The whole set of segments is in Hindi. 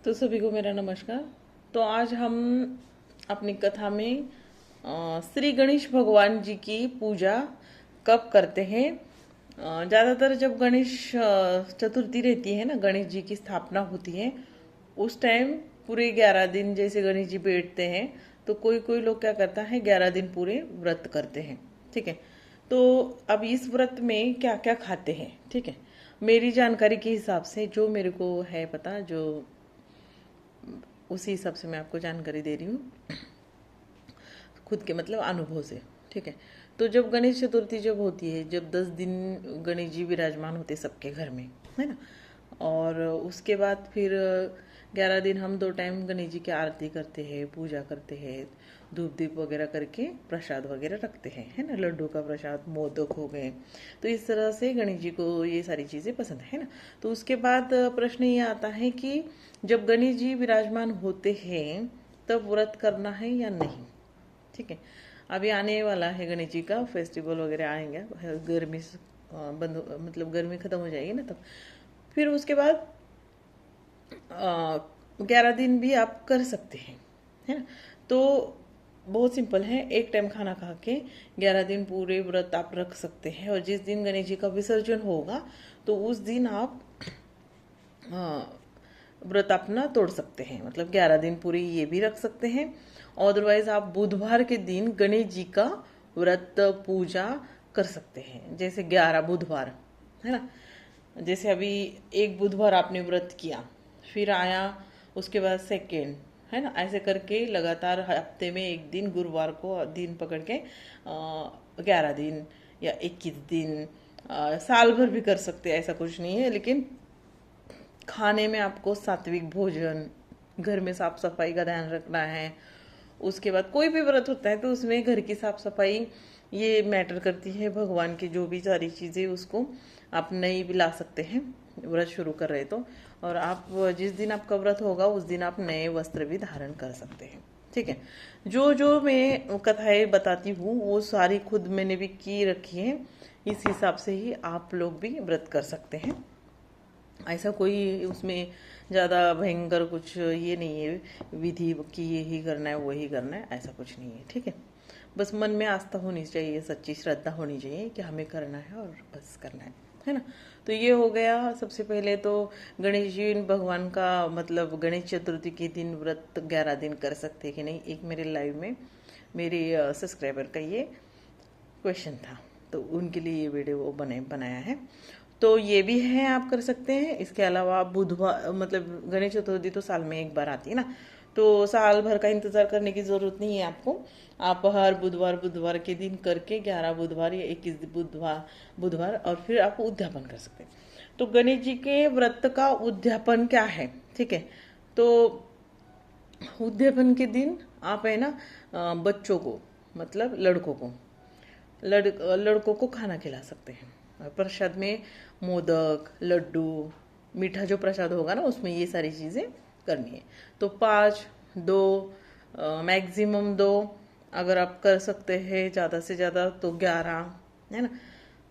तो सभी को मेरा नमस्कार। तो आज हम अपनी कथा में श्री गणेश भगवान जी की पूजा कब करते हैं। ज़्यादातर जब गणेश चतुर्थी रहती है ना, गणेश जी की स्थापना होती है, उस टाइम पूरे 11 दिन जैसे गणेश जी बैठते हैं, तो कोई कोई लोग क्या करता है 11 दिन पूरे व्रत करते हैं। ठीक है। तो अब इस व्रत में क्या क्या खाते हैं, ठीक है, मेरी जानकारी के हिसाब से जो मेरे को है पता, जो उसी हिसाब से मैं आपको जानकारी दे रही हूँ, खुद के मतलब अनुभव से। ठीक है। तो जब गणेश चतुर्थी जब होती है, जब 10 दिन गणेश जी विराजमान होते सबके घर में, है ना, और उसके बाद फिर 11 दिन हम 2 टाइम गणेश जी की आरती करते हैं, पूजा करते हैं, धूप दीप वगैरह करके प्रसाद वगैरह रखते हैं, है ना, लड्डू का प्रसाद, मोदक हो गए। तो इस तरह से गणेश जी को ये सारी चीज़ें पसंद है ना। तो उसके बाद प्रश्न ये आता है कि जब गणेश जी विराजमान होते हैं तब व्रत करना है या नहीं। ठीक है। अभी आने वाला है गणेश जी का फेस्टिवल वगैरह आएंगे, गर्मी बंद मतलब गर्मी खत्म हो जाएगी ना, तब फिर उसके बाद 11 दिन भी आप कर सकते हैं, है ना। तो बहुत सिंपल है, एक टाइम खाना खा के 11 दिन पूरे व्रत आप रख सकते हैं, और जिस दिन गणेश जी का विसर्जन होगा तो उस दिन आप व्रत अपना तोड़ सकते हैं, मतलब 11 दिन पूरे ये भी रख सकते हैं। अदरवाइज आप बुधवार के दिन गणेश जी का व्रत पूजा कर सकते हैं, जैसे 11 बुधवार, है ना। जैसे अभी एक बुधवार आपने व्रत किया, फिर आया उसके बाद सेकेंड, है ना, ऐसे करके लगातार हफ्ते में एक दिन गुरुवार को दिन पकड़ के 11 दिन या 21 दिन, साल भर भी कर सकते हैं, ऐसा कुछ नहीं है। लेकिन खाने में आपको सात्विक भोजन, घर में साफ सफाई का ध्यान रखना है। उसके बाद कोई भी व्रत होता है तो उसमें घर की साफ सफाई ये मैटर करती है। भगवान की जो भी सारी चीज़ें उसको आप नहीं भी ला सकते हैं व्रत शुरू कर रहे तो। और आप जिस दिन आपका व्रत होगा उस दिन आप नए वस्त्र भी धारण कर सकते हैं। ठीक है। जो जो मैं कथाएं बताती हूँ वो सारी खुद मैंने भी की रखी है, इस हिसाब से ही आप लोग भी व्रत कर सकते हैं। ऐसा कोई उसमें ज़्यादा भयंकर कुछ ये नहीं है विधि कि यही करना है वही करना है, ऐसा कुछ नहीं है। ठीक है। बस मन में आस्था होनी चाहिए, सच्ची श्रद्धा होनी चाहिए कि हमें करना है और बस करना है ना। तो ये हो गया। सबसे पहले तो गणेश जी भगवान का मतलब गणेश चतुर्थी के दिन व्रत 11 दिन कर सकते कि नहीं, एक मेरे लाइव में मेरे सब्सक्राइबर का ये क्वेश्चन था, तो उनके लिए ये वीडियो बनाया है। तो ये भी है, आप कर सकते हैं। इसके अलावा बुधवार मतलब गणेश चतुर्थी तो साल में एक बार आती है ना, तो साल भर का इंतजार करने की जरूरत नहीं है आपको। आप हर बुधवार बुधवार के दिन करके 11 बुधवार या 21 बुधवार बुधवार और फिर आप उद्यापन कर सकते हैं। तो गणेश जी के व्रत का उद्यापन क्या है, ठीक है। तो उद्यापन के दिन आप है ना बच्चों को मतलब लड़कों को खाना खिला सकते हैं। प्रसाद में मोदक, लड्डू, मीठा जो प्रसाद होगा ना उसमें ये सारी चीज़ें करनी है। तो 5, 2, मैक्सिमम 2, अगर आप कर सकते हैं ज़्यादा से ज़्यादा तो 11, है ना,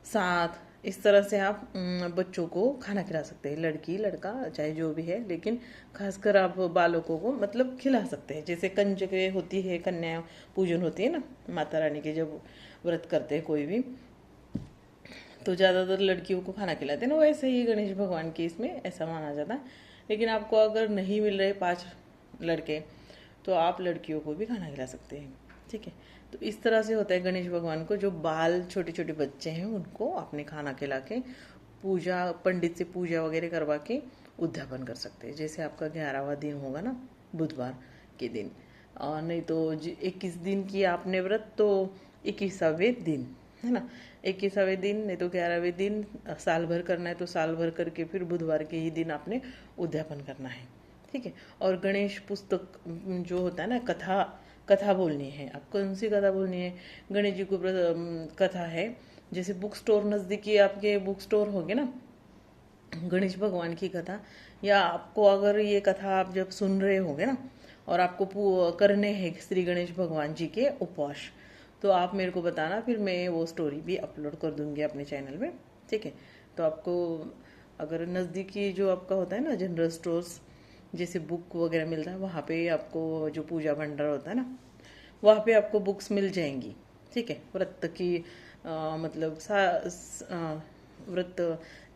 7, इस तरह से आप बच्चों को खाना खिला सकते हैं, लड़की लड़का चाहे जो भी है, लेकिन खासकर आप बालकों को मतलब खिला सकते हैं। जैसे कंजके होती है, कन्या पूजन होती है ना माता रानी के, जब व्रत करते हैं कोई भी तो ज़्यादातर लड़कियों को खाना खिलाते हैं ना, वैसे ही गणेश भगवान की इसमें ऐसा माना जाता है। लेकिन आपको अगर नहीं मिल रहे 5 लड़के तो आप लड़कियों को भी खाना खिला सकते हैं। ठीक है। तो इस तरह से होता है गणेश भगवान को, जो बाल छोटे छोटे बच्चे हैं उनको आपने खाना खिला के पूजा, पंडित से पूजा वगैरह करवा के उद्यापन कर सकते हैं। जैसे आपका 11वां दिन होगा ना बुधवार के दिन, और नहीं तो 21 दिन की आपने व्रत तो 21वें दिन, है ना, 21वें दिन नहीं तो 11वें दिन, साल भर करना है तो साल भर करके फिर बुधवार के ही दिन आपने उद्यापन करना है। ठीक है। और गणेश पुस्तक जो होता है ना, कथा बोलनी है। आप कौन सी कथा बोलनी है, गणेश जी को कथा है। जैसे बुक स्टोर नज़दीकी आपके बुक स्टोर होंगे ना, गणेश भगवान की कथा, या आपको अगर ये कथा आप जब सुन रहे होंगे ना और आपको करने हैं श्री गणेश भगवान जी के उपवास, तो आप मेरे को बताना, फिर मैं वो स्टोरी भी अपलोड कर दूंगी अपने चैनल में। ठीक है। तो आपको अगर नज़दीकी जो आपका होता है ना जनरल स्टोर्स, जैसे बुक वगैरह मिलता है वहाँ पे आपको, जो पूजा भंडार होता है ना, वहाँ पे आपको बुक्स मिल जाएंगी। ठीक है, व्रत की मतलब व्रत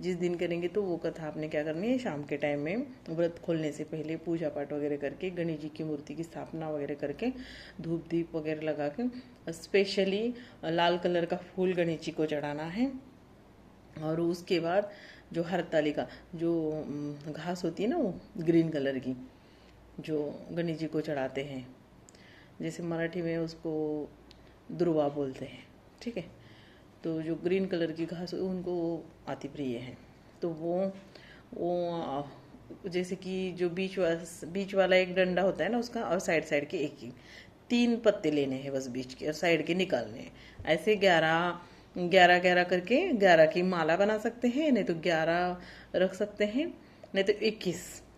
जिस दिन करेंगे तो वो कथा आपने क्या करनी है, शाम के टाइम में व्रत खोलने से पहले पूजा पाठ वगैरह करके, गणेश जी की मूर्ति की स्थापना वगैरह करके, धूप दीप वगैरह लगा के स्पेशली लाल कलर का फूल गणेश जी को चढ़ाना है। और उसके बाद जो हरतालिका, जो घास होती है ना, वो ग्रीन कलर की, जो गणेश जी को चढ़ाते हैं, जैसे मराठी में उसको दुर्वा बोलते हैं। ठीक है, तो जो ग्रीन कलर की घास उनको अति प्रिय है। तो वो जैसे कि जो बीच वाला एक डंडा होता है ना उसका, और साइड के एक ही 3 पत्ते लेने हैं बस बीच के, और साइड के निकालने हैं। ऐसे 11 करके 11 की माला बना सकते हैं, नहीं तो 11 रख सकते हैं, नहीं तो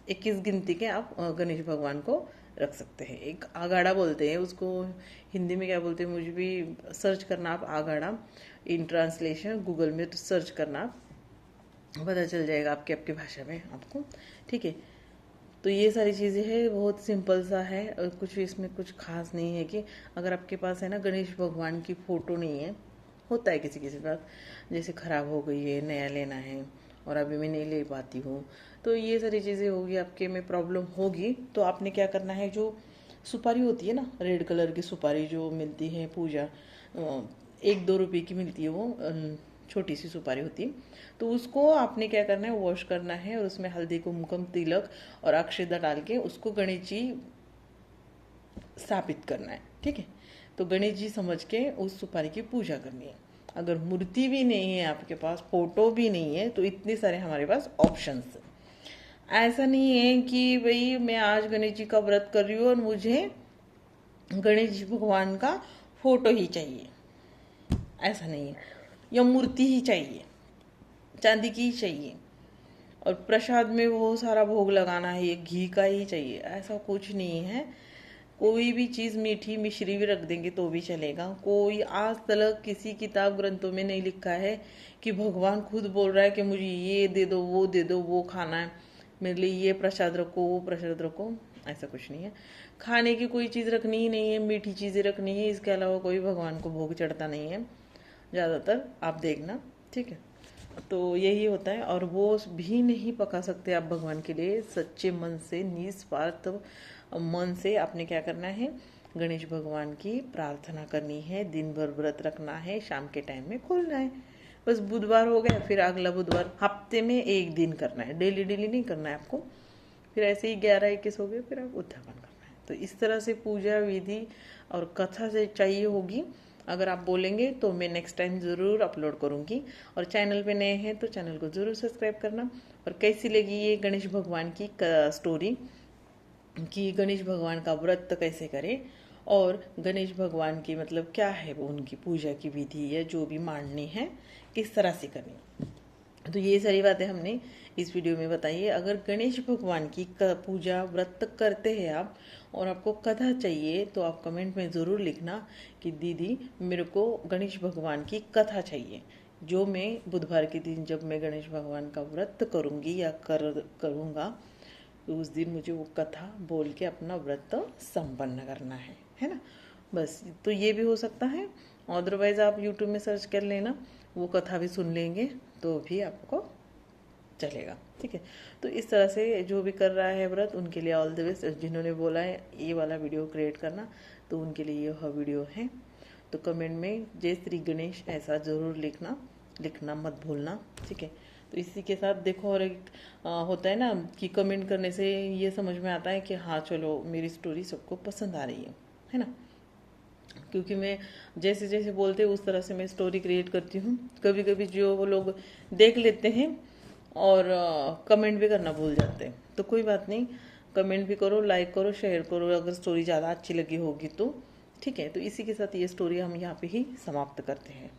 21 गिनती के आप गणेश भगवान को रख सकते हैं। एक आगाड़ा बोलते हैं उसको, हिंदी में क्या बोलते हैं मुझे भी सर्च करना आप, आगाड़ा इन ट्रांसलेशन गूगल में तो सर्च करना, पता चल जाएगा आपके भाषा में आपको। ठीक है, तो ये सारी चीज़ें हैं, बहुत सिंपल सा है, और कुछ इसमें कुछ खास नहीं है। कि अगर आपके पास है ना गणेश भगवान की फ़ोटो नहीं है, होता है किसी किसी बात, जैसे ख़राब हो गई है, नया लेना है और अभी मैं नहीं ले पाती हूँ, तो ये सारी चीज़ें होगी, आपके में प्रॉब्लम होगी, तो आपने क्या करना है, जो सुपारी होती है ना, रेड कलर की सुपारी जो मिलती है पूजा, 1-2 रुपये की मिलती है वो, छोटी सी सुपारी होती है, तो उसको आपने क्या करना है, वॉश करना है, और उसमें हल्दी कुमकुम तिलक और अक्षता डाल के उसको गणेश जी स्थापित करना है। ठीक है, तो गणेश जी समझ के उस सुपारी की पूजा करनी है। अगर मूर्ति भी नहीं है आपके पास, फोटो भी नहीं है, तो इतने सारे हमारे पास ऑप्शंस है। ऐसा नहीं है कि भाई मैं आज गणेश जी का व्रत कर रही हूँ और मुझे गणेश जी भगवान का फोटो ही चाहिए, ऐसा नहीं है, या मूर्ति ही चाहिए, चांदी की ही चाहिए, और प्रसाद में वो सारा भोग लगाना है, ये घी का ही चाहिए, ऐसा कुछ नहीं है। कोई भी चीज़ मीठी मिश्री भी रख देंगे तो भी चलेगा। कोई आज तक किसी किताब ग्रंथों में नहीं लिखा है कि भगवान खुद बोल रहा है कि मुझे ये दे दो, वो खाना है, मेरे लिए ये प्रसाद रखो, वो प्रसाद रखो, ऐसा कुछ नहीं है। खाने की कोई चीज़ रखनी ही नहीं है, मीठी चीज़ें रखनी है, इसके अलावा कोई भगवान को भोग चढ़ता नहीं है ज़्यादातर, आप देखना। ठीक है, तो यही होता है, और वो भी नहीं पका सकते आप भगवान के लिए। सच्चे मन से, निस्वार्थ मन से आपने क्या करना है, गणेश भगवान की प्रार्थना करनी है, दिन भर व्रत रखना है, शाम के टाइम में खोलना है। बस बुधवार हो गया, फिर अगला बुधवार, हफ्ते में 1 दिन करना है, डेली नहीं करना है आपको। फिर ऐसे ही 11-21 हो गए, फिर आप उद्यापन करना है। तो इस तरह से पूजा विधि और कथा से चाहिए होगी। अगर आप बोलेंगे तो मैं नेक्स्ट टाइम ज़रूर अपलोड करूँगी। और चैनल पे नए हैं तो चैनल को ज़रूर सब्सक्राइब करना। और कैसी लगी ये गणेश भगवान की स्टोरी, कि गणेश भगवान का व्रत कैसे करें, और गणेश भगवान की मतलब क्या है वो, उनकी पूजा की विधि या जो भी माननी है किस तरह से करनी, तो ये सारी बातें हमने इस वीडियो में बताई है। अगर गणेश भगवान की पूजा व्रत करते हैं आप और आपको कथा चाहिए, तो आप कमेंट में ज़रूर लिखना कि दीदी मेरे को गणेश भगवान की कथा चाहिए, जो मैं बुधवार के दिन जब मैं गणेश भगवान का व्रत करूँगी या करूँगा, तो उस दिन मुझे वो कथा बोल के अपना व्रत संपन्न करना है ना। बस तो ये भी हो सकता है, अदरवाइज़ आप यूट्यूब में सर्च कर लेना, वो कथा भी सुन लेंगे तो भी आपको चलेगा। ठीक है, तो इस तरह से जो भी कर रहा है व्रत उनके लिए ऑल द बेस्ट। जिन्होंने बोला है ये वाला वीडियो क्रिएट करना, तो उनके लिए यह वीडियो है। तो कमेंट में जय श्री गणेश ऐसा ज़रूर लिखना मत भूलना। ठीक है, तो इसी के साथ देखो, और एक होता है ना कि कमेंट करने से ये समझ में आता है कि हाँ चलो मेरी स्टोरी सबको पसंद आ रही है ना। क्योंकि मैं जैसे जैसे बोलते हैं उस तरह से मैं स्टोरी क्रिएट करती हूँ। कभी कभी जो वो लोग देख लेते हैं और कमेंट भी करना भूल जाते हैं, तो कोई बात नहीं, कमेंट भी करो, लाइक करो, शेयर करो अगर स्टोरी ज़्यादा अच्छी लगी होगी तो। ठीक है, तो इसी के साथ ये स्टोरी हम यहाँ पे ही समाप्त करते हैं।